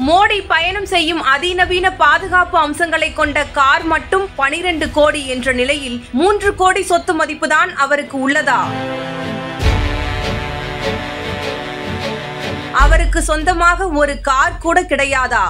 மோடி பயணம் செய்யும் அதிநவீன பாதுகாப்பு அம்சங்களை கொண்ட கார் மட்டும் 12 கோடி என்ற நிலையில் 3 கோடி சொத்து மதிப்புதான் அவருக்கு உள்ளதா? அவருக்கு சொந்தமாக ஒரு கார் கூட கிடையாதா?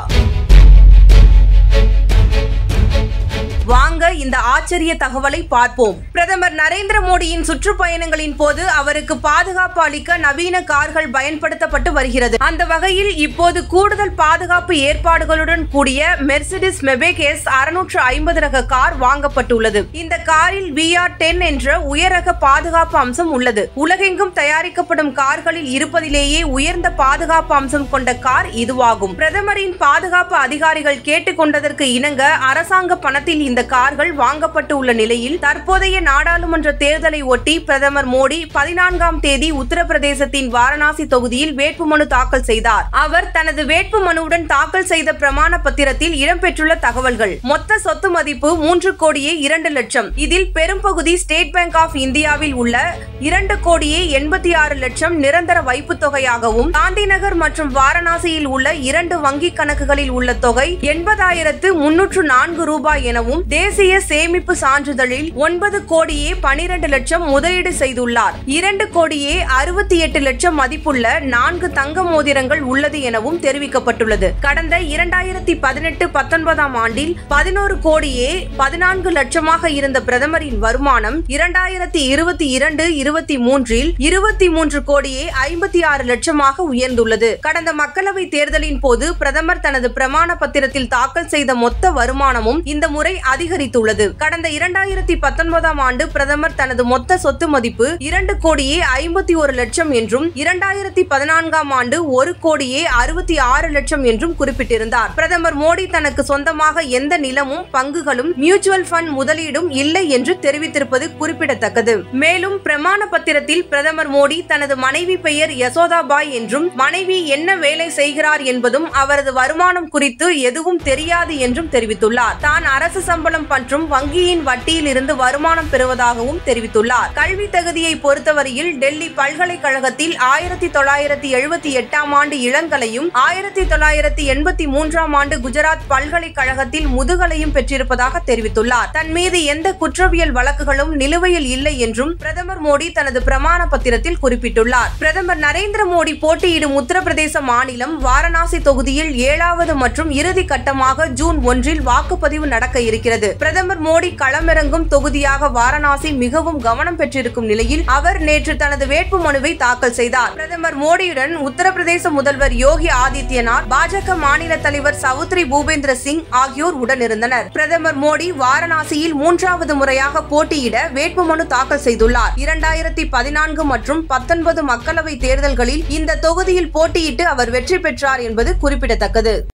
வாங்க இந்த ஆச்சரிய தகவலை பார்ப்போம். பிரதமர் நரேந்திர மோடியின் சுற்றுப்பயணங்களின் போது அவருக்கு பாதுகாப்பு அளிக்க நவீன கார்கள் பயன்படுத்தப்பட்டு வருகிறது. அந்த வகையில் இப்போது கூடுதல் பாதுகாப்பு ஏற்பாடுகளுடன் கூடிய மெர்சிடிஸ் மெபேக் எஸ் 650 ரக கார் வாங்கப்பட்டுள்ளது. இந்த காரில் VR10 என்ற உயரக பாதுகாப்பு அம்சம் உள்ளது. உலகெங்கும் தயாரிக்கப்படும் கார்களில் இருப்பதிலேயே உயர்ந்த பாதுகாப்பு அம்சம் கொண்ட கார் இதுவாகும். பிரதமரின் பாதுகாப்பு அதிகாரிகள் கேட்டுக்கொண்டதற்கு இணங்க அரசாங்க பணத்தில் இந்த கார்கள் வாங்கப்பட்டு உள்ள நிலையில் தற்போதைய நாடாளுமன்ற தேர்தலை ஒட்டி பிரதமர் மோடி 14ஆம் தேதி உத்தரப்பிரதேசத்தின் வாரணாசி தொகுதியில் வேட்புமனு தாக்கல் செய்தார். அவர் தனது வேட்புமனுவுடன் தாக்கல் செய்த பிரமாண பத்திரத்தில் இடம்பெற்றுள்ள தகவல்கள். மொத்த சொத்து மதிப்பு 3 கோடியே 2 லட்சம். இதில் பெரும்பகுதி ஸ்டேட் பேங்க் ஆஃப் இந்தியாவில் உள்ள 2 கோடியே 86 லட்சம் நிரந்தர வைப்பு தொகையாகவும், காந்திநகர் மற்றும் வாரணாசியில் உள்ள 2 வங்கி கணக்குகளில் உள்ள தொகை 80,304 ரூபாய் எனவும், தேசிய சேமிப்பு சான்றிதழில் 9 கோடியே 12 லட்சம் முதலீடு செய்துள்ளார். 2 கோடியே 68 லட்சம் மதிப்புள்ள 4 தங்க மோதிரங்கள் உள்ளது எனவும் தெரிவிக்கப்பட்டுள்ளது. கடந்த 2018-19 ஆண்டில் 11 கோடியே 14 லட்சமாக இருந்த பிரதமரின் வருமானம் 2022-23 23 கோடியே 56 லட்சமாக உயர்ந்துள்ளது. கடந்த மக்களவை தேர்தலின் போது பிரதமர் தனது பிரமாண பத்திரத்தில் தாக்கல் செய்த மொத்த வருமானமும் இந்த முறை அதிகரித்துள்ளது. கடந்த 2019 ஆண்டு பிரதமர் தனது மொத்த சொத்து மதிப்பு 2 கோடியே 51 லட்சம் என்றும், 2014 ஆண்டு 1 கோடியே 66 லட்சம் என்றும் குறிப்பிட்டிருந்தார். பிரதமர் மோடி தனக்கு சொந்தமாக எந்த நிலமும், பங்குகளும், மியூச்சுவல் ஃபண்ட் முதலீடும் இல்லை என்று தெரிவித்திருப்பது குறிப்பிடத்தக்கது. மேலும் பிரமாண பத்திரத்தில் பிரதமர் மோடி தனது மனைவி பெயர் யசோதாபாய் என்றும், மனைவி என்ன வேலை செய்கிறார் என்பதும், அவரது வருமானம் குறித்து எதுவும் தெரியாது என்றும் தெரிவித்துள்ளார். தான் அரசு சம்பளம் மற்றும் வங்கியின் வட்டியில் இருந்து வருமானம் பெறுவதாகவும் தெரிவித்துள்ளார். கல்வி தகுதியை பொறுத்தவரையில் டெல்லி பல்கலைக்கழகத்தில் 1978 ஆண்டு இளங்கலையும், 1983 ஆண்டு குஜராத் பல்கலைக்கழகத்தில் முதுகலையும் பெற்றிருப்பதாக தெரிவித்துள்ளார். தன் மீது எந்த குற்றவியல் வழக்குகளும் நிலுவையில் இல்லை என்றும் பிரதமர் மோடி தனது பிரமாண பத்திரத்தில் குறிப்பிட்டுள்ளார். பிரதமர் நரேந்திர மோடி போட்டியிடும் உத்தரப்பிரதேச மாநிலம் வாரணாசி தொகுதியில் 7வது மற்றும் இறுதி கட்டமாக ஜூன் 1 வாக்குப்பதிவு நடக்க இருக்கிறது. பிரதமர் மோடி களமிறங்கும் தொகுதியாக வாரணாசி மிகவும் கவனம் பெற்றிருக்கும் நிலையில் அவர் நேற்று தனது வேட்புமனுவை தாக்கல் செய்தார். பிரதமர் மோடியுடன் உத்தரப்பிரதேச முதல்வர் யோகி ஆதித்யநாத், பாஜக மாநில தலைவர் சவுத்ரி பூபேந்திர சிங் ஆகியோர் உடனிருந்தனர். பிரதமர் மோடி வாரணாசியில் 3வது முறையாக போட்டியிட வேட்புமனு தாக்கல் செய்துள்ளார். 2014 மற்றும் 19 மக்களவை தேர்தல்களில் இந்த தொகுதியில் போட்டியிட்டு அவர் வெற்றி பெற்றார் என்பது குறிப்பிடத்தக்கது.